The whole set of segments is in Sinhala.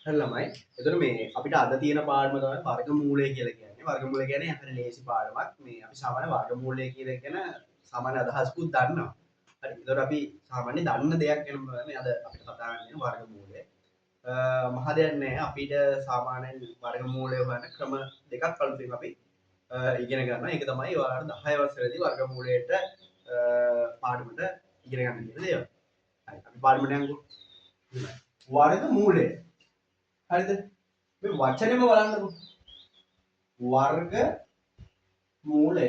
හරි ළමයි. එතකොට මේ අපිට අද තියෙන පාඩම තමයි වර්ගමූලය කියලා කියන්නේ. වර්ගමූලය කියන්නේ අපේ ලේසි පාඩමක්. මේ අපි සාමාන්‍ය වර්ගමූලය කියලා කියන සාමාන්‍ය අදහසකුත් දන්නවා. හරි. එතකොට අපි සාමාන්‍ය දන්න දෙයක් ගැන මේ අද අපිට කතා කරන්නේ වර්ගමූලය. මහ දෙයක් නෑ. අපිට සාමාන්‍යයෙන් වර්ගමූලය හොයන ක්‍රම දෙකක් අලුතින් අපි ඉගෙන ගන්නවා. ඒක තමයි ඔයාලට 10 වසරේදී වර්ගමූලයට පාඩමට ඉගෙන ගන්න කියන දේවල්. හරි. අපි පාඩමට යමුකෝ. වර්ගමූලය හරිද මේ වචනේම බලන්නකො වර්ග මූලය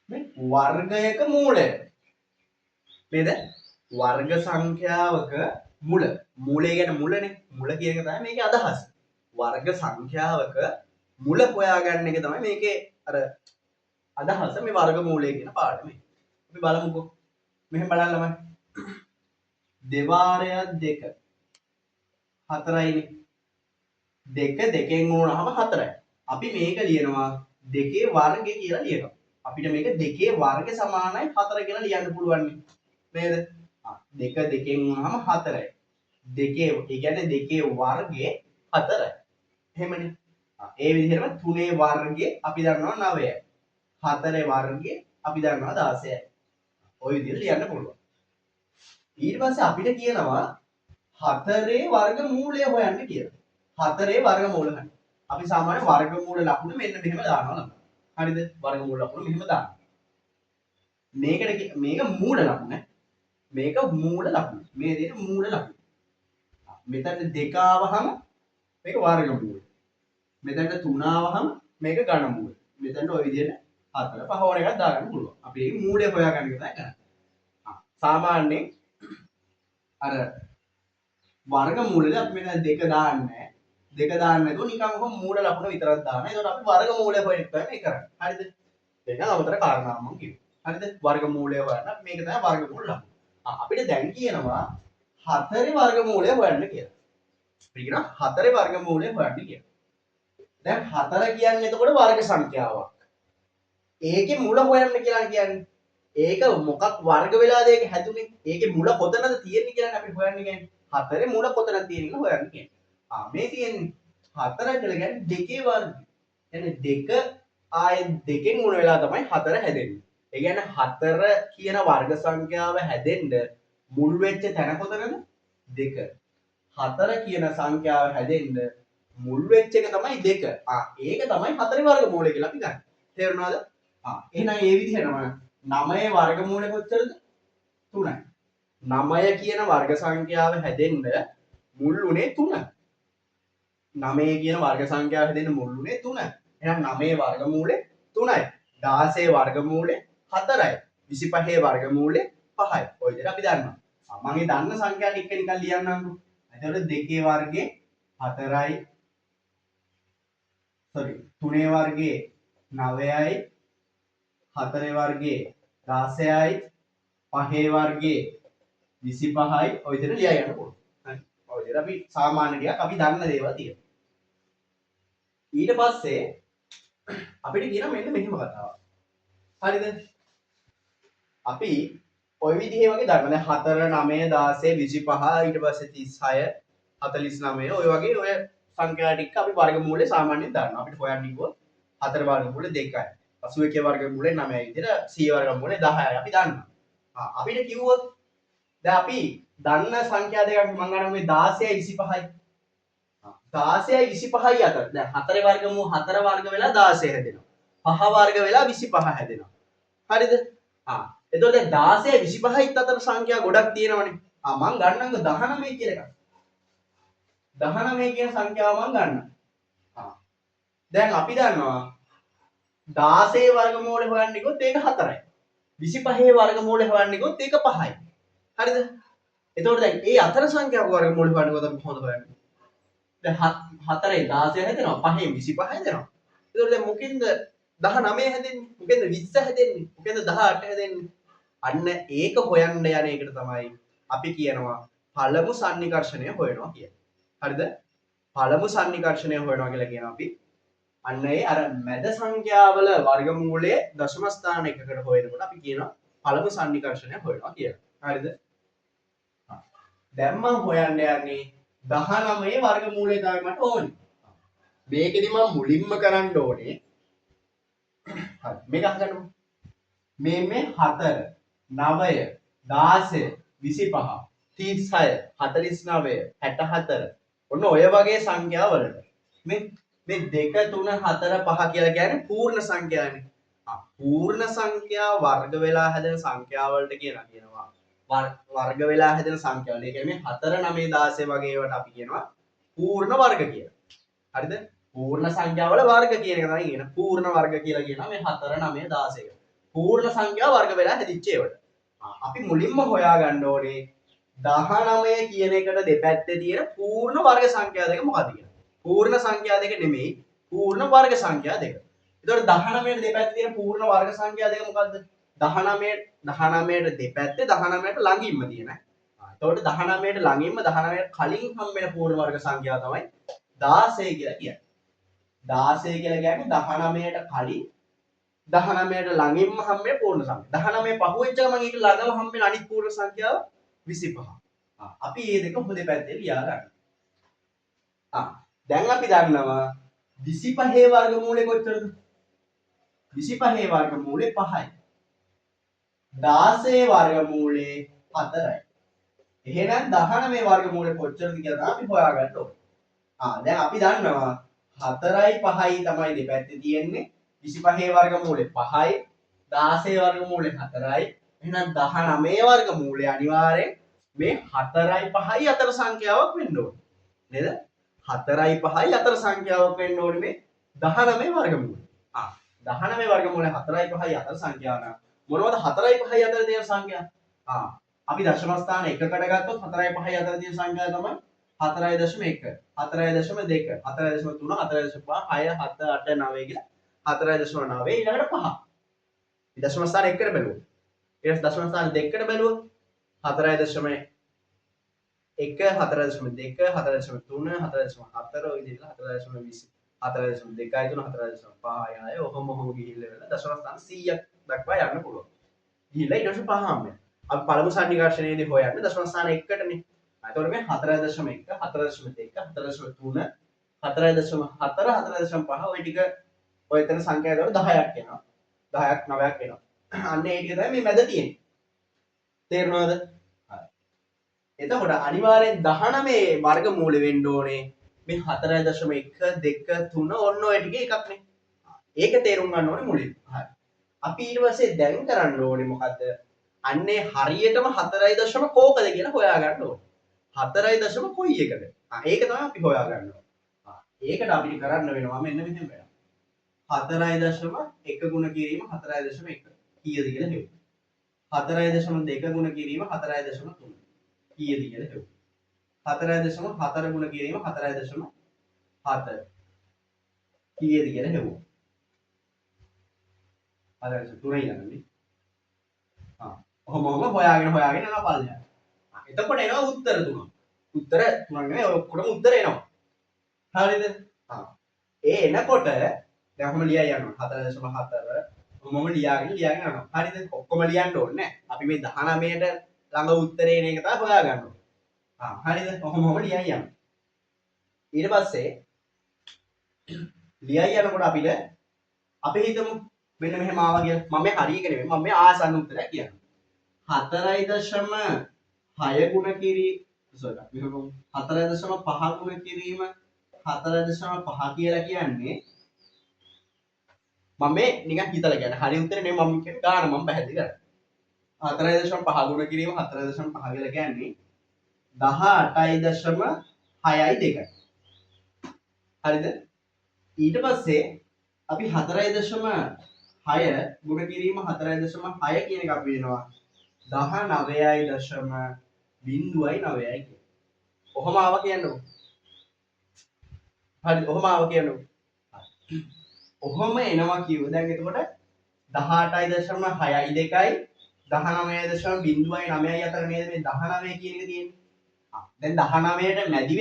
මේ වර්ගයක මූලය නේද වර්ග සංඛ්‍යාවක මුල මූලය කියන්නේ මුලනේ මුල කියන එක තමයි මේකේ අදහස වර්ග සංඛ්‍යාවක මුල හොයාගන්න එක තමයි මේකේ අර අදහස මේ වර්ග මූලය කියන පාඩමේ අපි බලමුකෝ මෙහෙම බලන්න ළමයි දෙවාරයක් දෙක හතරයිනේ දෙක දෙකෙන් වුණාම හතරයි. අපි මේක ලියනවා දෙකේ වර්ගය කියලා ලියනවා. අපිට මේක දෙකේ වර්ගය සමානයි 4 කියලා ලියන්න පුළුවන් නේද? දෙක දෙකෙන් වුණාම හතරයි. දෙකේ ඒ කියන්නේ දෙකේ වර්ගය හතරයි. එහෙමනේ. ඒ විදිහටම 3 වර්ගය අපි දන්නවා 9යි. 4 වර්ගය අපි දන්නවා 16යි. ওই විදිහට ලියන්න පුළුවන්. ඊට පස්සේ අපිට කියනවා හතරේ වර්ගමූලය හොයන්න කියලා. හතරේ වර්ගමූල හොයන්න. අපි සාමාන්‍ය වර්ගමූල ලකුණ මෙන්න මෙහෙම දානවා ළමයි. හරිද? වර්ගමූල ලකුණ මෙහෙම දානවා. මේක මූල ලකුණ. මේක මූල ලකුණ. මේ දෙක මූල ලකුණ. මෙතන දෙක ආවහම මේක වර්ගමූල. මෙතන තුන ආවහම මේක ඝනමූල. මෙතන ඔය විදිහට හතර පහ වර එකක් දාගන්න පුළුවන්. අපි මේ මූලය හොයාගන්න එක තමයි කරන්නේ. සාමාන්‍යයෙන් අර වර්ගමූලෙට අපි මෙතන දෙක දාන්නේ දෙක දාන්න නැතුව නිකන් කොහොම මූල ලකුණ විතරක් දානවා. ඒකට අපි වර්ගමූලය හොයන එක තමයි කරන්නේ. හරිද? ඒක නවතර කාරණාවක් මම කිව්වා. හරිද? වර්ගමූලය හොයන්න මේක තමයි වර්ගමූල ලකුණ. අපිට දැන් කියනවා හතරේ වර්ගමූලය හොයන්න කියලා. අපි කියනවා හතරේ වර්ගමූලය හොයන්න කියලා. දැන් හතර කියන්නේ එතකොට වර්ග සංඛ්‍යාවක්. ඒකේ මුල හොයන්න කියලා කියන්නේ. ඒක මොකක් වර්ග වෙලාද ඒක හැදුනේ? ඒකේ මුල කොතනද තියෙන්නේ කියලා අපි හොයන්නේ කියන්නේ. හතරේ මුල කොතනද තියෙන්නේ කියලා හොයන්න කියන්නේ. මේ තියෙන්නේ 4 කියලා කියන්නේ දෙකේ වර්ගය. يعني දෙක ආයේ දෙකෙන් මුල වෙලා තමයි 4 හැදෙන්නේ. ඒ කියන්නේ 4 කියන වර්ග සංඛ්‍යාව හැදෙන්න මුල් වෙච්ච තැන කොතනද? 2. 4 කියන සංඛ්‍යාව හැදෙන්න මුල් වෙච්ච එක තමයි 2. ඒක තමයි 4 වර්ගමූලය කියලා අපි ගන්න. තේරුණාද? එහෙනම් මේ විදිහටම 9 වර්ගමූලය කොච්චරද? 3යි. 9 කියන වර්ග සංඛ්‍යාව හැදෙන්න මුල් උනේ 3. 9 කියන වර්ග සංඛ්‍යාව හැදෙන්න මුල් උනේ 3. එහෙනම් 9 වර්ගමූලය 3යි. 16 වර්ගමූලය 4යි. 25 වර්ගමූලය 5යි. ඔය විදිහට අපි දන්නවා. මම මේ දන්න සංඛ්‍යා ටික නිකන් ලියන්නම්කෝ. එතකොට 2 වර්ගයේ 4යි. sorry 3 වර්ගයේ 9යි. 4 වර්ගයේ 16යි. 5 වර්ගයේ 25යි. ඔය විදිහට ලියා ගන්න පුළුවන්. හරි. ඔය විදිහට අපි සාමාන්‍ය ටිකක් අපි දන්න දේවල් තියෙනවා. ඊට පස්සේ අපිට කියන මෙන්න මෙහෙම කතාවක්. හරිද? අපි ඔය විදිහේ වගේ දන්නවා. දැන් 4 9 16 25 ඊට පස්සේ 36 49 ඔය වගේ ඔය සංඛ්‍යා ටික අපි වර්ගමූලේ සාමාන්‍යයෙන් දන්නවා. අපිට හොයන්න කිව්වොත් 4 වර්ගමූලේ 2යි. 81 වර්ගමූලේ 9යි විදිහට 100 වර්ගමූලේ 10යි අපි දන්නවා. අපිට කිව්වොත් දැන් අපි දන්න සංඛ්‍යා දෙකක් මම ගන්න මේ 16යි 25යි. 16යි 25යි අතර දැන් 4 වර්ගමූල 4 වර්ග වෙලා 16 හැදෙනවා. 5 වර්ග වෙලා 25 හැදෙනවා. හරිද? එතකොට දැන් 16යි 25යි අතර සංඛ්‍යා ගොඩක් තියෙනවනේ. මම ගන්නම්කෝ 19 කියලා එකක්. 19 කියන සංඛ්‍යාව මම ගන්නම්. දැන් අපි දන්නවා 16 වර්ගමූලය හොයන්න ගියොත් ඒක 4යි. 25 වර්ගමූලය හොයන්න ගියොත් ඒක 5යි. හරිද? එතකොට දැන් මේ අතර සංඛ්‍යාවක වර්ගමූලය හොයන්න ගියොත් අපි කොහොමද හොයන්නේ? දැන් 4ෙන් 16 හැදෙනවා 5ෙන් 25 හැදෙනවා. එතකොට දැන් මොකෙන්ද 19 හැදෙන්නේ? මොකෙන්ද 20 හැදෙන්නේ? මොකෙන්ද 18 හැදෙන්නේ? අන්න ඒක හොයන්න යන එකට තමයි අපි කියනවා පළමු සන්නිකර්ෂණය හොයනවා කියලා. හරිද? පළමු සන්නිකර්ෂණය හොයනවා කියලා කියනවා අපි. අන්න ඒ අර මැද සංඛ්‍යාවල වර්ගමූලයේ දශම ස්ථාන එකකට හොයනකොට අපි කියනවා පළමු සන්නිකර්ෂණය හොයනවා කියලා. හරිද? දැන් මම හොයන්න යන්නේ 19 වර්ගමූලය තමයි මට ඕනේ. මේකෙදි මම මුලින්ම කරන්න ඕනේ හරි මේක අහගන්නකො. මේ 4 9 16 25 36 49 64 ඔන්න ඔය වගේ සංඛ්‍යා වලට මේ 2 3 4 5 කියලා කියන්නේ පූර්ණ සංඛ්‍යානේ. පූර්ණ සංඛ්‍යා වර්ග වෙලා හැදෙන සංඛ්‍යා වලට කියනවා වර්ග වෙලා හැදෙන සංඛ්‍යාවල. ඒ කියන්නේ 4 9 16 වගේ ඒවාට අපි කියනවා පූර්ණ වර්ග කියලා. හරිද? පූර්ණ සංඛ්‍යාවල වර්ග කියන එක තමයි කියන. පූර්ණ වර්ග කියලා කියනවා මේ 4 9 16. පූර්ණ සංඛ්‍යා වර්ග වෙලා හැදිච්ච ඒවාට. අපි මුලින්ම හොයාගන්න ඕනේ 19 කියන එකට දෙපැත්තේ තියෙන පූර්ණ වර්ග සංඛ්‍යා දෙක මොකක්ද කියලා. පූර්ණ සංඛ්‍යා දෙක නෙමෙයි පූර්ණ වර්ග සංඛ්‍යා දෙක. එතකොට 19ට දෙපැත්තේ තියෙන පූර්ණ වර්ග සංඛ්‍යා දෙක මොකද්ද? 19ට දෙපැත්තේ 19ට ළඟින්ම තියෙන. එතකොට 19ට ළඟින්ම 19ට කලින් හම්බෙන පූර්ණ වර්ග සංඛ්‍යාව තමයි 16 කියලා කියන්නේ. 16 කියලා කියන්නේ 19ට කලින් 19ට ළඟින්ම හම්බෙන පූර්ණ සංඛ්‍යාව. 19 පහුවෙච්ච ගමන් ඊට ළඟම හම්බෙන අනිත් පූර්ණ සංඛ්‍යාව 25. අපි මේ දෙක හොඳ පැත්තේ ලියා ගන්න. දැන් අපි දන්නවා 25 වර්ගමූලය කොච්චරද? 25 වර්ගමූලය 5යි. 16 වර්ගමූලය 4යි. එහෙනම් 19 වර්ගමූලය කොච්චරද කියලා තමයි අපි හොයාගන්න ඕනේ. දැන් අපි දන්නවා 4යි 5යි තමයි දෙපැත්තේ තියෙන්නේ. 25 වර්ගමූලය 5යි 16 වර්ගමූලය 4යි. එහෙනම් 19 වර්ගමූලය අනිවාර්යෙන් මේ 4යි 5යි අතර සංඛ්‍යාවක් වෙන්න ඕනේ. නේද? 4යි 5යි අතර සංඛ්‍යාවක් වෙන්න ඕනේ මේ 19 වර්ගමූලය. 19 වර්ගමූලය 4යි 5යි අතර සංඛ්‍යාව නම් මොනවද 4යි 5යි අතර තියෙන සංඛ්‍යා? අපි දශම ස්ථාන එකකට ගත්තොත් 4යි 5යි අතර තියෙන සංඛ්‍යාව තමයි 4.1 4.2 4.3 4.5 6 7 8 9 කියලා 4.9 ඊළඟට 5. මේ දශම ස්ථාන එකකට බැලුවොත් ඊට දශම ස්ථාන දෙකකට බැලුවොත් 4.1 4.2 4.3 4.4 ඔය විදිහට 4.20 4.2යි 3 4.5යි 6 ඔහොම ගිහිල්ලා වෙලා දශම ස්ථාන 100ක් දක්වා යන්න පුළුවන්. ගිහිල්ලා ඊට පස්සේ 5 හම්බ වෙනවා. අපි පළමු සන්නිකර්ෂණයේදී හොයන්නේ දශම ස්ථාන 1කටනේ. එතකොට මේ 4.1 4.2 4.3 4.4 4.5 ඔය ටික ඔය එතන සංඛ්‍යා වල 10ක් එනවා. 10ක් 9ක් එනවා. අන්න ඒ ටික තමයි මේ මැද තියෙන්නේ. තේරුණාද? එතකොට අනිවාර්යෙන් 19 වර්ගමූල වෙන්න ඕනේ මේ 4.1 2 3 ඔන්න ඔය ටිකේ එකක්නේ. ඒක තේරුම් ගන්න ඕනේ මුලින්. හරි. අපි ඊට පස්සේ දැන් කරන්න ඕනේ මොකද්ද? අන්නේ හරියටම 4.0 කෝකද කියලා හොයාගන්න ඕනේ. 4.0 කොයි එකද? ඒක තමයි අපි හොයාගන්න ඕනේ. ඒකට අපිට කරන්න වෙනවා මෙන්න මෙහෙම වෙනවා. 4.1 ගුණ කිරීම 4.1 කීයද කියලා හෙව්වා. 4.2 ගුණ කිරීම 4.3 කීයද කියලා හෙව්වා. 4.4 ගුණ කිරීම 4.7 කීයද කියලා හෙව්වා. 4.3 ඊළඟනේ. ඔහොම හොයාගෙන යනවා පල්ලෙහාට. එතකොට එනවා උත්තර තුනක්. උත්තර තුනක් නෙවෙයි ඔක්කොම උත්තර එනවා. හරිද? ඒ එනකොට දැන් ඔහොම ලියා යනවා 4.4 ඔහොම ලියාගෙන යනවා. හරිද? ඔක්කොම ලියන්න ඕනේ නැහැ. අපි මේ 19ට ළඟ උත්තරේ එන එක තමයි හොයාගන්න ඕනේ. හරිද? ඔහොම ලියා යනවා. ඊට පස්සේ ලියා යනකොට අපිට අපි හිතමු මෙන්න මෙහෙම ආවා කියලා. මම මේ හරියක නෙමෙයි මම මේ ආසන්න උත්තරයක් කියනවා. 4.6 ගුණ කිරීම 4.5 ගුණ කිරීම 4.5 කියලා කියන්නේ මම මේ නිකන් හිතලා කියන්නේ හරි උත්තරේ නෙමෙයි මම කියන්නේ ගාන මම පැහැදිලි කරා 4.5 ගුණ කිරීම 4.5 කියලා කියන්නේ 18.6යි 2යි හරිද ඊට පස්සේ අපි 4.6 ගුණ කිරීම 4.6 කියන එක අපි වෙනවා 19.09යි කියන. ඔහොම ආව කියන්නකො. හරි ඔහොම ආව කියන්නකො. ඔහොම එනවා කිව්ව. දැන් එතකොට 18.6යි 2යි 19.09යි අතර නේද මේ 19 කියන එක තියෙන්නේ. දැන් 19ට මැදි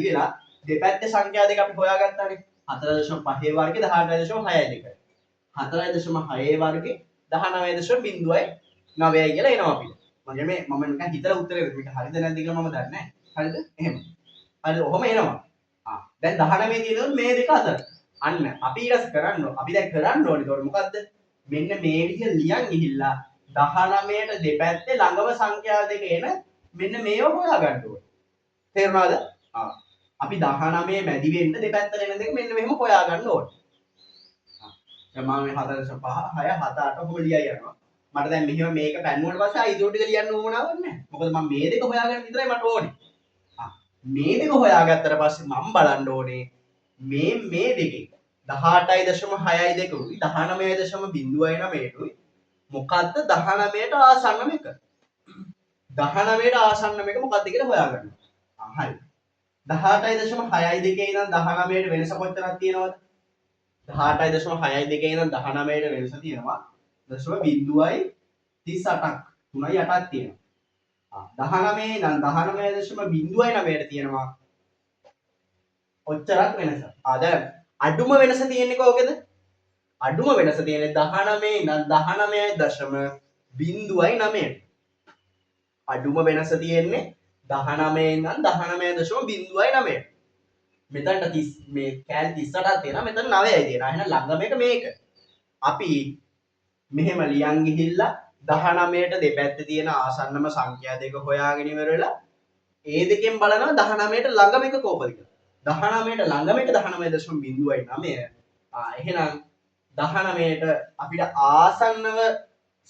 වෙලා දෙපැත්තේ සංඛ්‍යා දෙක අපි හොයාගත්තානේ. 4.5 වර්ගය 18.6යි 2යි. 4.6 වර්ගය 19.09යි කියලා එනවා අපිට. මම නිකන් හිතලා උත්තරේ මේක හරිද නැද්ද කියලා මම දන්නේ නැහැ. හරිද? එහෙම. හරි ඔහොම එනවා. දැන් 19 තියෙනවා මේ දෙක අතර. අන්න අපි ඊට කරන්න අපි දැන් කරන්න ඕනේ. ඒතකොට මොකද්ද? මෙන්න මේ විදිහ ලියන් ගිහිල්ලා 19ට දෙපැත්තේ ළඟම සංඛ්‍යා දෙක එන මෙන්න මේව හොයාගන්න ඕනේ. තේරුණාද? අපි 19 මැදි වෙන්න දෙපැත්තට එන දෙක මෙන්න මෙහෙම හොයාගන්න ඕනේ. දැන් මම 4.5 6 7 8 ඔහොම ලියයි යනවා. මට දැන් මෙහෙම මේක පැන්නුවට පස්සේ ආ ඉතුරු ටික ලියන්න ඕනාවක් නැහැ. මොකද මම මේ දෙක හොයාගන්න විතරයි මට ඕනේ. මේ දෙක හොයාගත්තට පස්සේ මම බලන්න ඕනේ මේ දෙකේ 18.6 උයි 19.09 උයි මොකද්ද 19ට ආසන්නම එක 19ට ආසන්නම එක මොකද්ද කියලා හොයාගන්න. හරි 18.6 ඉඳන් 19ට වෙනස කොච්චරක් තියෙනවද? 18.6 ඉඳන් 19ට වෙනස තියෙනවා 0.38ක් 3.8ක් තියෙනවා. 19 ඉඳන් 19.09ට තියෙනවා ඔච්චරක් වෙනස. දැන් අඩුම වෙනස තියෙන්නේ කොහොමද? අඩුම වෙනස තියෙන්නේ 19 ඉඳන් 19.09ට. අඩුම වෙනස තියෙන්නේ 19 ඉඳන් 19.09ට. මෙතනට 30 මේ කෑලි 38ක් තියෙනවා. මෙතන 9යි තියෙනවා. එහෙනම් ළඟම එක මේක. අපි මෙහෙම ලියන් ගිහිල්ලා 19ට දෙපැත්තේ තියෙන ආසන්නම සංඛ්‍යා දෙක හොයාගෙන ඉවර වෙලා ඒ දෙකෙන් බලනවා 19ට ළඟම එක කොහොමද කියලා. 19ට ළඟම එක 19.09. එහෙනම් 19ට අපිට ආසන්නව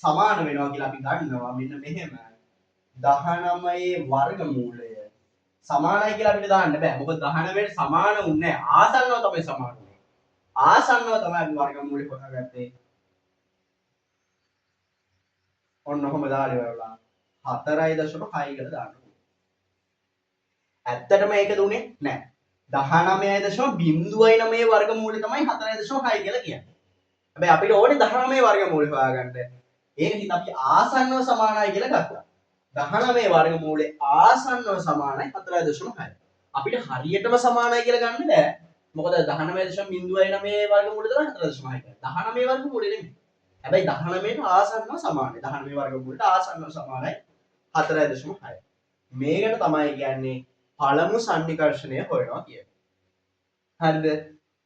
සමාන වෙනවා කියලා අපි ගන්නවා මෙන්න මෙහෙම 19 වර්ගමූලය සමානයි කියලා අපිට දාන්න බෑ. මොකද 19ට සමාන වුන්නේ නැහැ. ආසන්නව තමයි සමාන වුනේ. ආසන්නව තමයි අපි වර්ගමූලය හොයාගත්තේ. ඔන්න ඔහොම දාලා ඉවරලා 4.6 කියලා දාන්න. ඇත්තටම ඒක දුන්නේ නැහැ. 19.09 වර්ගමූලය තමයි 4.6 කියලා කියන්නේ. හැබැයි අපිට ඕනේ 19 වර්ගමූලය හොයාගන්න. ඒක නිසා අපි ආසන්නව සමානයි කියලා ගත්තා. 19 වර්ගමූලය ආසන්නව සමානයි 4.6. අපිට හරියටම සමානයි කියලා ගන්න බෑ. මොකද 19.09 වර්ගමූලය තමයි 4.6. 19 වර්ගමූලය නෙමෙයි. හැබැයි 19ට ආසන්නව සමානයි. 19 වර්ගමූලයට ආසන්නව සමානයි 4.6. මේකට තමයි කියන්නේ පළමු සන්නිකර්ෂණය හොයනවා කියන්නේ. හරිද?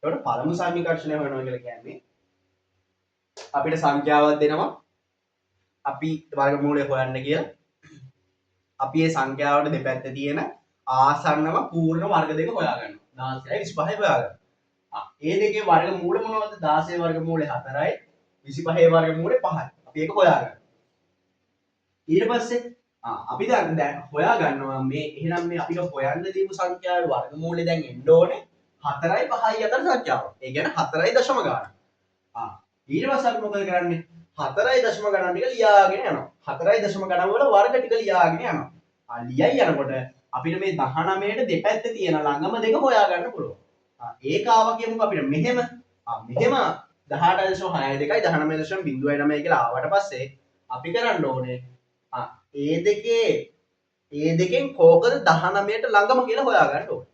ඒකට පළමු සන්නිකර්ෂණය හොයනවා කියලා කියන්නේ අපිට සංඛ්‍යාවක් දෙනවා. අපි වර්ගමූලය හොයන්න කියලා. අපි මේ සංඛ්‍යාවට දෙපැත්තේ තියෙන ආසන්නම පූර්ණ වර්ග දෙක හොයාගන්නවා. 16යි 25යි හොයාගන්නවා. ඒ දෙකේ වර්ගමූල මොනවද? 16 වර්ගමූලය 4යි 25 වර්ගමූලය 5යි. අපි ඒක හොයාගන්නවා. ඊට පස්සේ අපි දැන් හොයා ගන්නවා මේ එහෙනම් මේ අපිට හොයන්න දීපු සංඛ්‍යාවේ වර්ගමූලය දැන් එන්න ඕනේ 4යි 5යි අතර සංඛ්‍යාවක්. ඒ කියන්නේ 4යි දශම ගාන. ඊට පස්සේ අපි මොකද කරන්නේ? 4යි දශම ගණන් ටික ලියාගෙන යනවා. 4යි දශම ගණන් වල වර්ග ටික ලියාගෙන යනවා. ලියයි යනකොට අපිට මේ 19ට දෙපැත්තේ තියෙන ළඟම දෙක හොයා ගන්න පුළුවන්. ඒක ආවා කියමුකෝ අපිට මෙහෙම මෙහෙම 18.62යි 19.09 කියලා ආවට පස්සේ අපි කරන්න ඕනේ ඒ දෙකෙන් කෝකද 19ට ළඟම කියලා හොයාගන්න ඕනේ.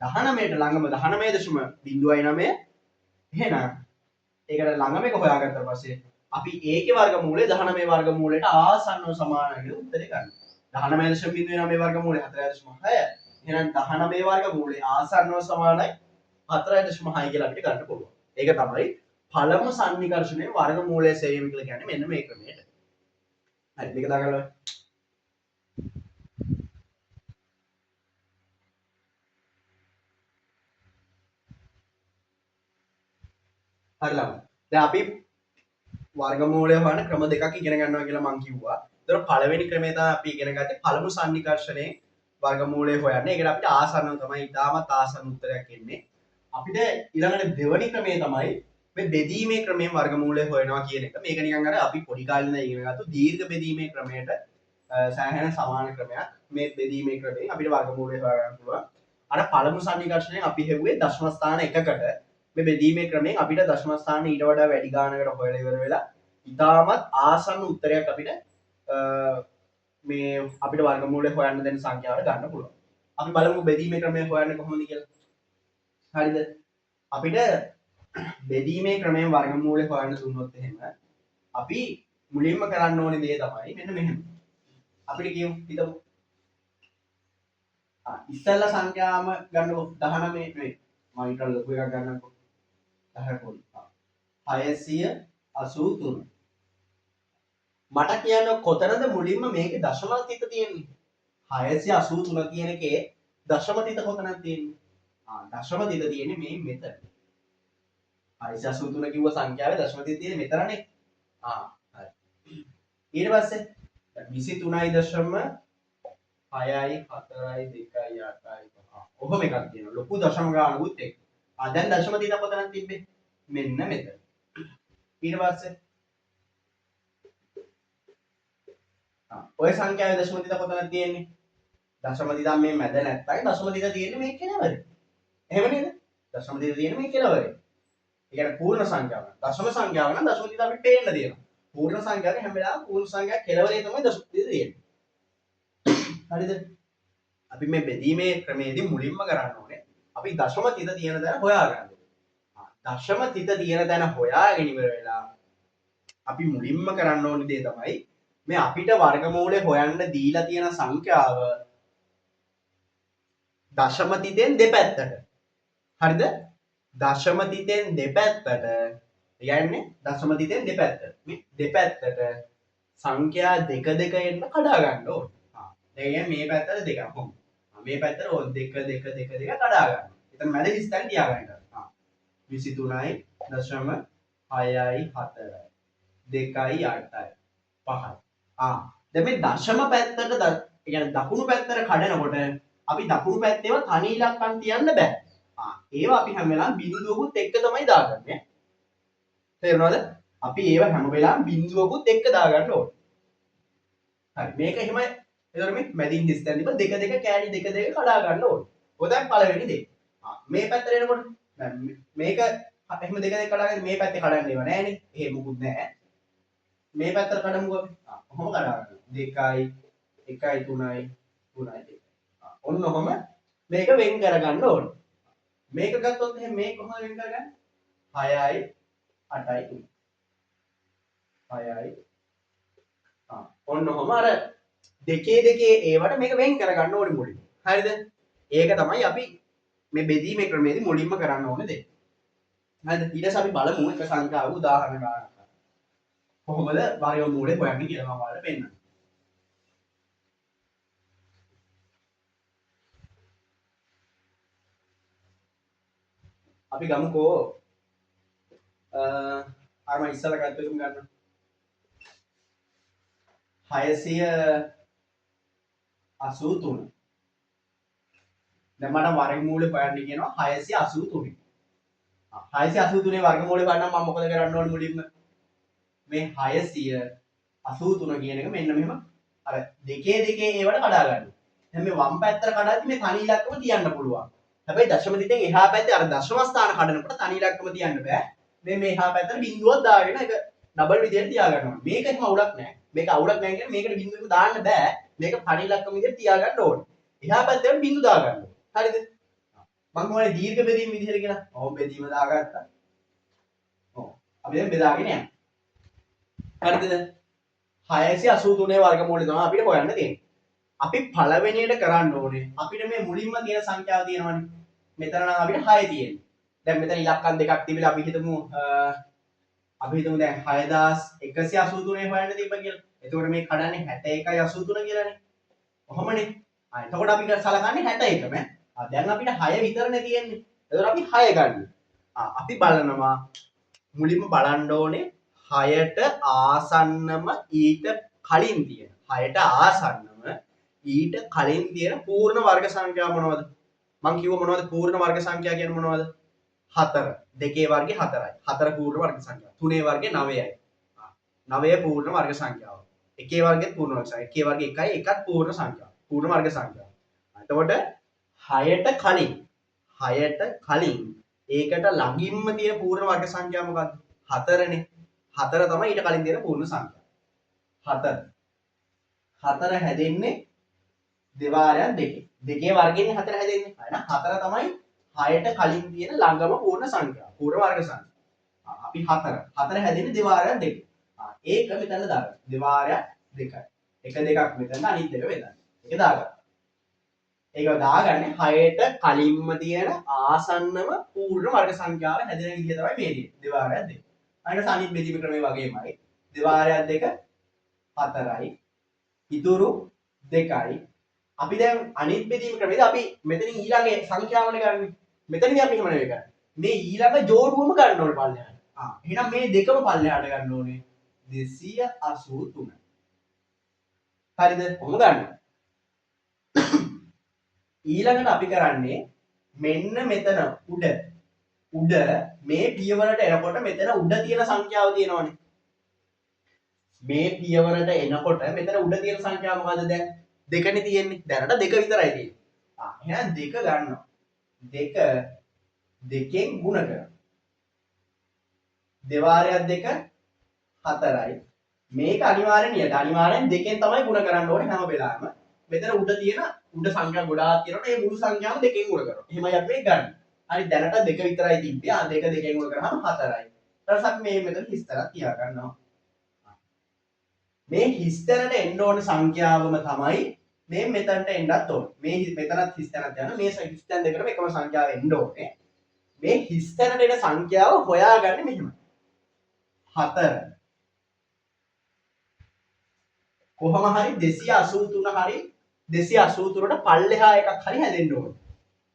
19ට ළඟම 19.09. එහෙනම් ඒකට ළඟම එක හොයාගත්තා පස්සේ අපි ඒකේ වර්ගමූලය 19 වර්ගමූලයට ආසන්නව සමානයි කියලා උත්තරේ ගන්න. 19.09 වර්ගමූලය 4.6. එහෙනම් 19 වර්ගමූලය ආසන්නව සමානයි 4.6 කියලා අපිට ගන්න පුළුවන්. ඒක තමයි පළමු සන්නිකර්ෂණයේ වර්ගමූලය සෙවීම කියලා කියන්නේ මෙන්න මේ ක්‍රමයට. හරි මේක දාගන්න. හරි ළමයි. දැන් අපි වර්ගමූලය හොයන ක්‍රම දෙකක් ඉගෙන ගන්නවා කියලා මම කිව්වා. ඒතර පළවෙනි ක්‍රමය තමයි අපි ඉගෙන ගත්තේ පළමු සන්නිකර්ෂණයේ වර්ගමූලය හොයන්නේ. ඒකට අපිට ආසන්නව තමයි ඉතාමත් ආසන්න උත්තරයක් එන්නේ. අපිට ඊළඟට දෙවෙනි ක්‍රමය තමයි මේ බෙදීමේ ක්‍රමයෙන් වර්ගමූලය හොයනවා කියන එක. මේක නිකන් අර අපි පොඩි කාලේ ඉඳන් ඉගෙන ගත්ත දීර්ඝ බෙදීමේ ක්‍රමයට සෑහෙන සමාන ක්‍රමයක්. මේ බෙදීමේ ක්‍රමයෙන් අපිට වර්ගමූලය හොයාගන්න පුළුවන්. අර පළමු සන්නිකර්ෂණයෙන් අපි හෙව්වේ දශම ස්ථාන එකකට මේ බෙදීමේ ක්‍රමයෙන් අපිට දශම ස්ථාන ඊට වඩා වැඩි ගානකට හොයලා ඉවර වෙලා ඉතාමත් ආසන්න උත්තරයක් අපිට මේ අපිට වර්ගමූලය හොයන්න දෙන සංඛ්‍යාවට ගන්න පුළුවන්. අපි බලමු බෙදීමේ ක්‍රමය හොයන්නේ කොහොමද කියලා. හරිද? අපිට බෙදීමේ ක්‍රමයෙන් වර්ගමූලය හොයන්න දුන්නොත් එහෙම අපි මුලින්ම කරන්න ඕනේ දේ තමයි මෙන්න මෙහෙම. අපිට කියමු හිතමු ඉස්සෙල්ලා සංඛ්‍යාම ගන්නකො 19 නෙවෙයි මම ඊට ලොකු එකක් ගන්නකො 10 පොඩි 683 මට කියන්න කොතනද මුලින්ම මේකේ දශම තිත තියෙන්නේ 683 කියන එකේ දශම තිත කොතනද තියෙන්නේ දශම තිත තියෙන්නේ මේ මෙතන 683 කිව්ව සංඛ්‍යාවේ දශම තිත තියෙන්නේ මෙතනනේ හරි ඊට පස්සේ 23.6යි 4යි 2යි 8යි 5 ඔහොම එකක් තියෙනවා ලොකු දශම ගානකුත් එක්ක දැන් දශම තිත කොතනද තිබ්බේ මෙන්න මෙතන ඊට පස්සේ ඔය සංඛ්‍යාවේ දශම තිත කොතනද තියෙන්නේ දශම තිත මේ මැද නැත්තයි දශම තිත තියෙන්නේ මේ කෙලවරේ එහෙම නේද දශම තිත තියෙන්නේ මේ කෙලවරේ ඒ කියන්නේ පූර්ණ සංඛ්‍යාව දශම සංඛ්‍යාව නම් දශම තිත අපිට පේන්න තියෙනවා පූර්ණ සංඛ්‍යාවේ හැම වෙලාවෙම පූර්ණ සංඛ්‍යාව කෙලවරේ තමයි දශම තිත තියෙන්නේ හරිද අපි මේ බෙදීමේ ක්‍රමයේදී මුලින්ම කරන්න ඕනේ අපි දශම තිත තියෙන තැන හොයාගන්න දශම තිත තියෙන තැන හොයාගෙන ඉවර වෙලා අපි මුලින්ම කරන්න ඕනේ දේ තමයි මේ අපිට වර්ගමූලය හොයන්න දීලා තියෙන සංඛ්‍යාව දශම තිතෙන් දෙපැත්තට හරිද දශම තිතෙන් දෙපැත්තට කියන්නේ දශම තිතෙන් දෙපැත්තට මේ දෙපැත්තට සංඛ්‍යා දෙක දෙක එන්න කඩා ගන්න ඕනේ ඒ කියන්නේ මේ පැත්තට දෙකක් කොහොමද මේ පැත්තට ඕ දෙක දෙක දෙක දෙක කඩා ගන්න. එතන මැද ස්ථාන තියාගන්න. 23යි දශම 6යි 4යි 2යි 8යි 5යි. දැන් මේ දශම පැත්තට ඒ කියන්නේ දකුණු පැත්තට කඩනකොට අපි දකුණු පැත්තේව තනි ඉලක්කම් තියන්න බෑ. ඒවා අපි හැම වෙලාවෙම බිඳුවකුත් එක්ක තමයි දාගන්නේ. තේරෙනවද? අපි ඒව හැම වෙලාවෙම බිඳුවකුත් එක්ක දාගන්න ඕනේ. හරි මේක එහෙම එතකොට මේ මැදින් හිස්තැන් තිබ්බ දෙක දෙක කෑලි දෙක දෙක කඩා ගන්න ඕනේ. ඔය තමයි පළවෙනි දේ. මේ පැත්තට එනකොට මේක එහෙම දෙක දෙක කඩාගෙන මේ පැත්තේ කඩන්න ඒව නෑනේ. එහෙම මුකුත් නෑ. මේ පැත්තට කඩමුකෝ අපි. ඔහොම කඩා ගන්න. 2යි 1යි 3යි 3යි 2යි. ඔන්න ඔහොම මේක වෙන් කරගන්න ඕනේ. මේක ගත්තොත් එහෙනම් මේක කොහොමද වෙන් කරගන්නේ? 6යි 8යි 6යි ඔන්න ඔහොම අර දෙකේ දෙකේ ඒවට මේක වෙන් කරගන්න ඕනේ මුලින්ම. හරිද? ඒක තමයි අපි මේ බෙදීමේ ක්‍රමයේදී මුලින්ම කරන්න ඕනේ දේ. හරිද? ඊට පස්සේ අපි බලමු එක සංඛ්‍යාවක උදාහරණ ගන්න. කොහොමද වර්ගමූලය හොයන්නේ කියලා මම ඔයාලට පෙන්නන්නම්. අපි ගමුකෝ අර මම ඉස්සලා ගත්ත එකම ගන්න. 683 දැන් මට වර්ගමූලය හොයන්න කියනවා 683. 683 වර්ගමූලය හොයන්න මම මොකද කරන්න ඕනේ මුලින්ම? මේ 683 කියන එක මෙන්න මෙහෙම අර දෙකේ දෙකේ ඒවට කඩා ගන්න. දැන් මේ වම් පැත්තට කඩද්දි මේ තනි ඉලක්කම තියන්න පුළුවන්. හැබැයි දශම තිතෙන් එහා පැත්තේ අර දශම ස්ථාන කඩනකොට තනි ඉලක්කම තියන්න බෑ. මේ එහා පැත්තට බිඳුවක් දාගෙන ඒක ඩබල් විදියට තියා ගන්නවා. මේක එහෙම අවුලක් නෑ. මේක අවුලක් නෑ කියන්නේ මේකට බිඳුවක දාන්න බෑ. මේක තනි ඉලක්කම විදියට තියා ගන්න ඕනේ. එහා පැත්තට බිඳු දා ගන්න ඕනේ. හරිද? මම මොනේ දීර්ඝ බෙදීම විදිහට කියලා. ඔව් බෙදීම දාගත්තා. ඔව්. අපි දැන් බෙදාගෙන යනවා. හරිද? 683 වර්ගමූලය තමයි අපිට හොයන්න තියෙන්නේ. අපි පළවෙනියට කරන්න ඕනේ. අපිට මේ මුලින්ම තියෙන සංඛ්‍යාව තියෙනවනේ. මෙතන නම් අපිට 6 තියෙන්නේ. දැන් මෙතන ඉලක්කම් දෙකක් තිබිලා අපි හිතමු දැන් 6183 හොයන්න තිබ්බ කියලා. එතකොට මේ කඩන්නේ 61යි 83 කියලානේ. කොහොමනේ? එතකොට අපි සලකන්නේ 61ම. දැන් අපිට 6 විතරනේ තියෙන්නේ. එතකොට අපි 6 ගන්න. අපි බලනවා මුලින්ම බලන්න ඕනේ 6ට ආසන්නම ඊට කලින් තියෙන. 6ට ආසන්නම ඊට කලින් තියෙන පූර්ණ වර්ග සංඛ්‍යාව මොනවද? මම කිව්ව මොනවද පූර්ණ වර්ග සංඛ්‍යා කියන්නේ මොනවද? 4. දෙකේ වර්ගය 4යි. 4 පූර්ණ වර්ග සංඛ්‍යාව. තුනේ වර්ගය 9යි. 9 පූර්ණ වර්ග සංඛ්‍යාව. එකේ වර්ගයත් පූර්ණ වර්ග සංඛ්‍යාව. එකේ වර්ගය 1යි එකත් පූර්ණ සංඛ්‍යාව. පූර්ණ වර්ග සංඛ්‍යාව. එතකොට 6ට කලින් ඒකට ළඟින්ම තියෙන පූර්ණ වර්ග සංඛ්‍යාව මොකක්ද? 4නේ. 4 තමයි ඊට කලින් තියෙන පූර්ණ සංඛ්‍යාව. 4 හැදෙන්නේ දෙවාරයක් දෙකේ. දෙකේ වර්ගයෙන් 4 හැදෙන්නේ. එහෙනම් 4 තමයි 6ට කලින් තියෙන ළඟම පූර්ණ සංඛ්‍යාව. පූර්ණ වර්ග සංඛ්‍යාව. අපි 4 හැදෙන්නේ දෙවාරයක් දෙකේ. ඒක මෙතන දාගන්න. දෙවාරයක් දෙකයි. එක දෙකක් මෙතන අනිත් එක මෙතන. ඒක දාගන්න. ඒක දාගන්නේ 6ට කලින්ම තියෙන ආසන්නම පූර්ණ වර්ග සංඛ්‍යාව හැදෙන විදිය තමයි මේ තියෙන්නේ. දෙවාරයක් දෙක. අනිත් සනිත් බෙදීම ක්‍රමය වගේමයි. දෙවාරයක් දෙක 4යි. ඉතුරු 2යි. අපි දැන් අනිත් බෙදීම ක්‍රමයේදී අපි මෙතනින් ඊළඟ සංඛ්‍යාවනේ ගන්නෙ. මෙතනදී අපි එහෙම නෙවෙයි කරන්නේ. මේ ඊළඟ ජෝඩුවම ගන්න ඕනේ පල්ලෙහාට. එහෙනම් මේ දෙකම පල්ලෙහාට ගන්න ඕනේ 283. හරිද? කොහොමද ගන්න? ඊළඟට අපි කරන්නේ මෙන්න මෙතන උඩ මේ පියවරට එනකොට මෙතන උඩ තියෙන සංඛ්‍යාව තියෙනවනේ. මේ පියවරට එනකොට මෙතන උඩ තියෙන සංඛ්‍යාව මොකද්ද දැන්? දෙකනේ තියෙන්නේ. දැනට දෙක විතරයි තියෙන්නේ. එහෙනම් දෙක ගන්නවා. දෙක දෙකෙන් ගුණ කරනවා. දෙවාරයක් දෙක 4යි. මේක අනිවාර්යෙන් නියත. අනිවාර්යෙන් දෙකෙන් තමයි ගුණ කරන්න ඕනේ හැම වෙලාවෙම. මෙතන උඩ තියෙන උඩ සංඛ්‍යා ගොඩාක් තියෙනකොට මේ මුළු සංඛ්‍යාවම දෙකෙන් ගුණ කරනවා. එහෙමයි අපි මේක ගන්න. හරි දැනට දෙක විතරයි තිබ්බේ. දෙක දෙකෙන් ගුණ කරාම 4යි. ඊට පස්සේ අපි මේ මෙතන හිස්තරක් තියා ගන්නවා. මේ හිස්තරට එන්න ඕන සංඛ්‍යාවම තමයි මේ මෙතනට එන්නත් ඕනේ. මේ මෙතනත් හිස්තරක් යන මේ හිස්තැන් දෙකම එකම සංඛ්‍යාව එන්න ඕනේ. මේ හිස්තැනට එන සංඛ්‍යාව හොයාගන්නේ මෙහෙම. 4 කොහොම හරි 283 හරි 283ට පල්ලෙහා එකක් හරි හැදෙන්න ඕනේ.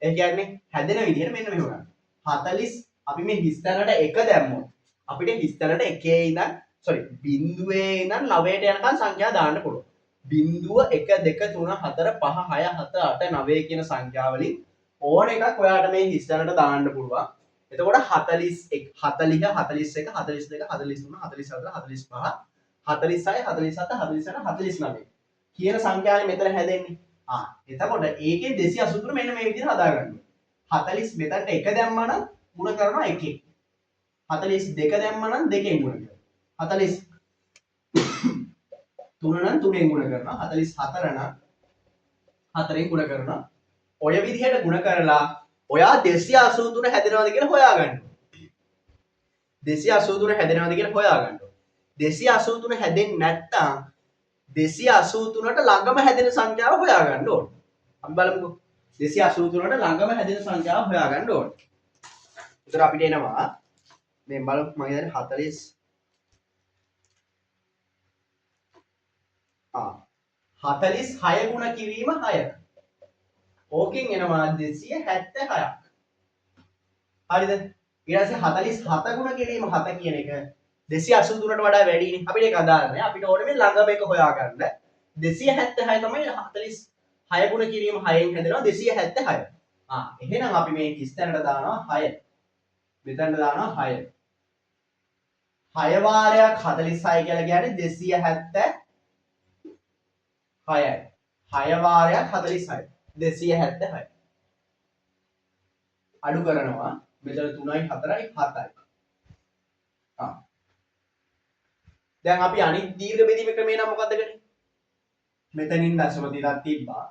ඒ කියන්නේ හැදෙන විදිහට මෙන්න මෙහෙම ගන්න. 40 අපි මේ හිස්තැනට 1 දැම්මොත් අපිට හිස්තැනට 1 ඉඳන් බිඳුවේ ඉඳන් 9ට යනකම් සංඛ්‍යා දාන්න පුළුවන්. බිඳුව 1 2 3 4 5 6 7 8 9 කියන සංඛ්‍යා වලින් ඕන එකක් ඔයාට මේ හිස්තැනට දාන්න පුළුවන්. එතකොට 41 41 42 43 44 45 46 47 48 49 කියන සංඛ්‍යාවනේ මෙතන හැදෙන්නේ. එතකොට ඒකේ 283 මෙන්න මේ විදිහට හදාගන්න. 40 මෙතනට 1 දැම්මා නම් ගුණ කරනවා 1කින්. 42 දැම්මා නම් 2කින් ගුණ කරනවා. 43 නම් 3ෙන් ගුණ කරනවා. 44 නම් 4ෙන් ගුණ කරනවා. ඔය විදිහට ගුණ කරලා ඔයා 283 හැදෙනවද කියලා හොයාගන්න. 283 හැදෙනවද කියලා හොයාගන්න. 283 හැදෙන්නේ නැත්නම් 283ට ළඟම හැදෙන සංඛ්‍යාව හොයාගන්න ඕනේ. අපි බලමුකෝ. 283ට ළඟම හැදෙන සංඛ්‍යාව හොයාගන්න ඕනේ. ඒතර අපිට එනවා මේ බලමු මම ඉතින් 46 ගුණ කිරීම 6. ඕකෙන් එනවා 276ක්. හරිද? ඊට පස්සේ 47 ගුණ කිරීම 7 කියන එක 283ට වඩා වැඩිනේ. අපිට ඒක අදාළ නැහැ. අපිට ඕනේ මේ ළඟම එක හොයාගන්න. 276 තමයි 46 ගුණ කිරීම 6ෙන් හැදෙනවා 276. එහෙනම් අපි මේ හිස්තැනට දානවා 6. මෙතනට දානවා 6. 6 වාරයක් 46 කියලා කියන්නේ 276යි. 6 වාරයක් 46. 276. අඩු කරනවා මෙතන 3යි 4යි 7යි. දැන් අපි අනිත් දීර්ඝ බෙදීම ක්‍රමේ නම් මොකද්ද කරන්නේ? මෙතනින් දශම තිරක් තිබ්බා.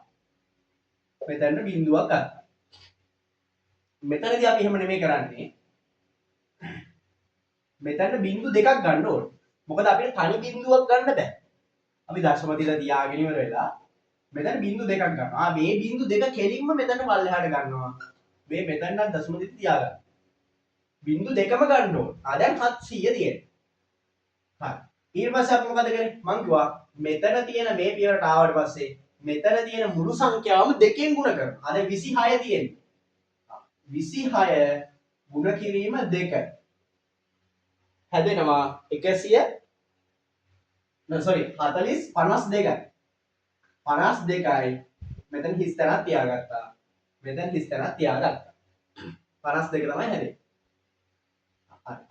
මෙතන බිඳුවක් ගත්තා. මෙතනදී අපි එහෙම නෙමෙයි කරන්නේ. මෙතන බිඳු දෙකක් ගන්න ඕනේ. මොකද අපිට තනි බිඳුවක් ගන්න බෑ. අපි දශම තිර තියාගෙන ඉවර වෙලා මෙතන බිඳු දෙකක් ගන්නවා. මේ බිඳු දෙක කෙලින්ම මෙතන පල්ලෙහාට ගන්නවා. මේ මෙතනට දශම තිර තියාගන්න. බිඳු දෙකම ගන්න ඕනේ. දැන් 700 තියෙනවා. හරි. ඊට පස්සේ අපි මොකද කරන්නේ? මං කිව්වා මෙතන තියෙන මේ පියවරට ආවට පස්සේ මෙතන තියෙන මුළු සංඛ්‍යාවම දෙකෙන් ගුණ කරනවා. අද 26 තියෙන්නේ. 26 ගුණ කිරීම 2 හැදෙනවා 100 52යි. 52යි මෙතන හිස්තැනක් තියාගත්තා. මෙතන හිස්තැනක් තියාගත්තා. 52 තමයි හැදෙන්නේ.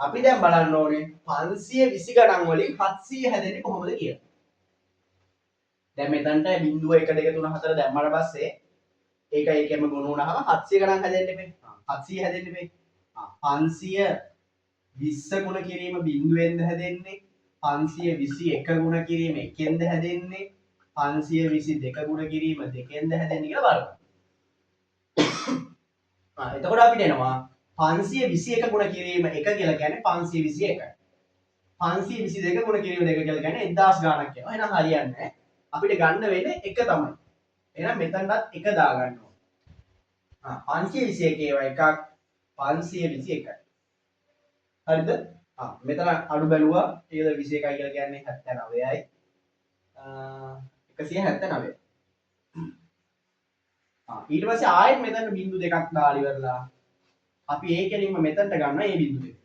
අපි දැන් බලන්න ඕනේ 520 ගණන් වලින් 700 හැදෙන්නේ කොහොමද කියලා. දැන් මෙතනට බිඳුව 1 2 3 4 දැම්මම පස්සේ ඒක ඒකෙම ගුණ වුණාම 700 ගණන් හැදෙන්නේ මේ. 700 හැදෙන්නේ මේ. 520 ගුණ කිරීම බිඳුවෙන්ද හැදෙන්නේ. 521 ගුණ කිරීම 1කින්ද හැදෙන්නේ. 522 ගුණ කිරීම 2කින්ද හැදෙන්නේ කියලා බලමු. එතකොට අපිට එනවා 521 ගුණ කිරීම 1 කියලා කියන්නේ 521යි. 522 ගුණ කිරීම 2 කියලා කියන්නේ 1000 ගාණක් යනවා. එහෙනම් හරියන්නේ නැහැ. අපිට ගන්න වෙන්නේ 1 තමයි. එහෙනම් මෙතනටත් 1 දාගන්න ඕන. 521 ඒවා එකක් 521යි. හරිද? මෙතන අඩු බැලුවා. ඒකද 21යි කියලා කියන්නේ 79යි. 179. ඊට පස්සේ ආයෙත් මෙතන බිංදු දෙකක් දාලා ඉවරලා අපි ඒ කෙලින්ම මෙතනට ගන්නවා මේ බිංදු දෙක.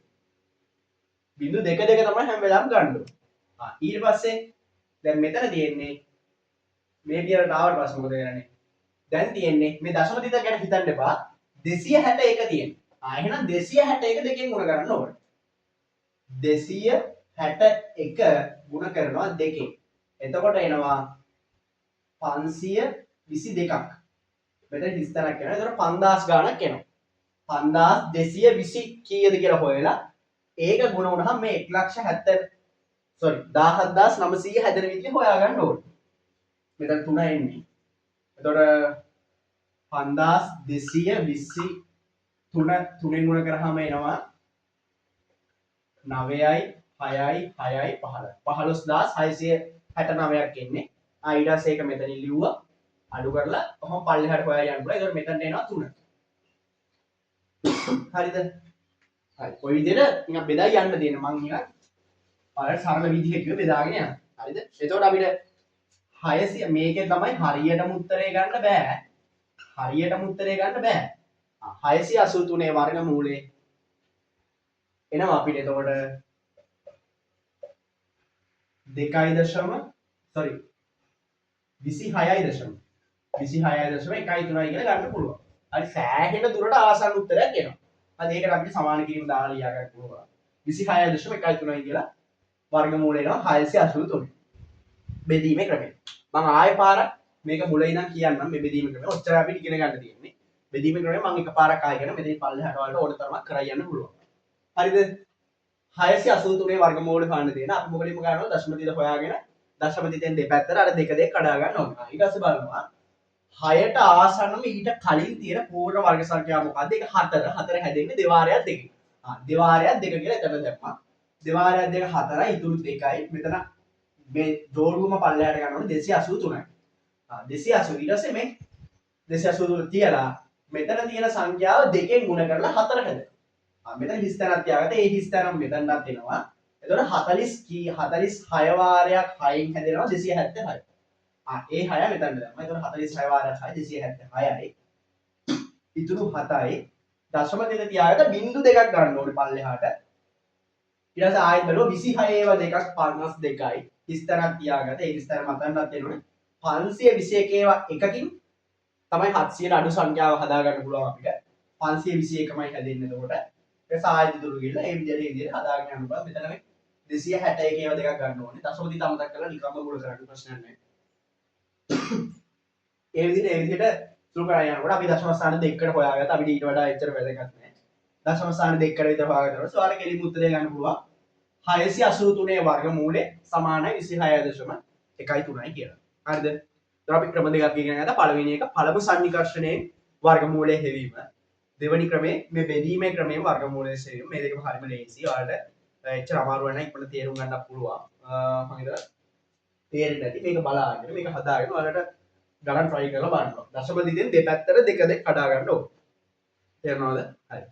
බිංදු දෙක දෙක තමයි හැම වෙලාවෙම ගන්න ඕනේ. ඊට පස්සේ දැන් මෙතන තියෙන්නේ මේ පියවරට ආවට පස්සේ මොකද කරන්නේ? දැන් තියෙන්නේ මේ දශම තිත ගැන හිතන්න එපා. 261 තියෙනවා. එහෙනම් 261 දෙකෙන් ගුණ කරන්න ඕනේ. 261 ගුණ කරනවා දෙකෙන්. එතකොට එනවා 522ක්. මෙතන හිස්තැනක් එනවා. එතකොට 5000 ගාණක් එනවා. 5220 කීයද කියලා හොයලා ඒක ගුණ වුණාම මේ 1,7960 විදිහ හොයාගන්න ඕනේ. මෙතන 3 එන්නේ. එතකොට 5220 3ෙන් ගුණ කරාම එනවා 9යි 6යි 6යි 15යි 15669ක් එන්නේ. ඊට පස්සේ ඒක මෙතනින් ලිව්වා. අඩු කරලා කොහොම පල්ලෙහාට හොයා යන්න පුළුවන්. ඒකට මෙතනට එනවා 3. හරිද? හරි. ඔය විදිහට නිකන් බෙදා යන්න තියෙන මං නිකන් ඔයාලට සරල විදිහට කිව්ව බෙදාගෙන යන්න. හරිද? එතකොට අපිට 600 මේකේ තමයි හරියටම උත්තරේ ගන්න බෑ. හරියටම උත්තරේ ගන්න බෑ. 683 වර්ගමූලේ එනවා අපිට එතකොට 26.1.3 කියලා ගන්න පුළුවන්. හරි සෑහෙන දුරට ආසන්න උත්තරයක් එනවා. හරි ඒකට අපිට සමාන කිරීම දාලා ලියා ගන්න පුළුවන්. 26.1.3 කියලා වර්ගමූල එනවා 683. බෙදීමේ ක්‍රමය. මම ආයෙ පාරක් මේක මුල ඉඳන් කියන්නම් මේ බෙදීමේ ක්‍රමය. ඔච්චර අපිට ඉගෙන ගන්න තියෙන්නේ. බෙදීමේ ක්‍රමය මම එකපාරක් ආයෙ කියන මෙතන පල්ලෙහාට වලට ඕන තරමක් කරා යන්න පුළුවන්. හරිද? 683 වර්ගමූල හොයන්න තියෙන අපි මොකලින්ම ගන්නවා දශම තිත හොයාගෙන දශම තිතෙන් දෙපැත්තට අර දෙක දෙක කඩා ගන්න ඕනේ. ඊට පස්සේ බලනවා 6ට ආසන්නම ඊට කලින් තියෙන පූර්ණ වර්ග සංඛ්‍යාව මොකද්ද? ඒක 4. 4 හැදෙන්නේ දෙවාරයක් දෙකකින්. දෙවාරයක් දෙක කියලා එතන දැම්මා. දෙවාරයක් දෙක 4යි ඉතුරු 2යි. මෙතන මේ ජෝඩුවම පල්ලෙහාට ගන්න ඕනේ 283යි. 280 ඊට පස්සේ මේ 283 තියලා මෙතන තියෙන සංඛ්‍යාව දෙකෙන් ගුණ කරලා 4 හැදෙනවා. මෙතන හිස් තැනක් තියාගත්ත ඒ හිස් තැනම මෙතනට එනවා. එතකොට 46 වාරයක් 6න් හැදෙනවා 276. ඒ 6 මෙතනට දැම්මා. එතකොට 46 වාරයක් 6 276යි. ඉතුරු 7යි. දශම දෙක තියාගත්ත බිංදු දෙකක් ගන්න ඕනේ පල්ලෙහාට. ඊට පස්සේ ආයෙත් බලුවා 26 ඒවා දෙකක් 52යි. හිස් තැනක් තියාගත්ත ඒ හිස් තැන මතන්නත් එනෝනේ. 521 ඒවා එකකින් තමයි 700ට අඩු සංඛ්‍යාව හදා ගන්න පුළුවන් අපිට. 521මයි හැදෙන්නේ එතකොට. ඒ සාහිත්‍ය දුරු ගිහලා ඒ විදිහට හදාගෙන යන්න බෑ. මෙතන මේ 261 ඒවා දෙකක් ගන්න ඕනේ. දශම තිත අමතක කරලා නිකම්ම ගුණ කරන්න ප්‍රශ්නයක් නැහැ. ඒ විදිහට සුළු කරගෙන යනකොට අපි දශම ස්ථාන දෙකකට හොයාගත්තා. අපිට ඊට වඩා එච්චර වැදගත් නැහැ. දශම ස්ථාන දෙකකට විතර හොයාගත්තා. සෝවාර කෙලින් උත්තරය ගන්න පුළුවන්. 683 වර්ගමූලය සමානයි 26.1.3 කියලා. හරිද? දැන් අපි ක්‍රම දෙකක් ඉගෙන ගත්තා. පළවෙනි එක පළමු සන්නිකර්ෂණයේ වර්ගමූලය හෙවීම. දෙවැනි ක්‍රමේ මේ බෙදීමේ ක්‍රමයේ වර්ගමූලය හෙවීම. මේ දෙකම හරිම ලේසි. ඔයාලට එච්චර අමාරු නැහැ. ඉක්මනට තේරුම් ගන්නත් පුළුවන්. මම හිතලා තේරෙන්නේ නැති මේක බලාගෙන මේක හදාගෙන ඔයාලට ගණන් try කරලා බලන්න. දශම දිගෙන් දෙපැත්තට දෙක දෙක කඩා ගන්න ඕනේ. තේරෙනවද? හරි.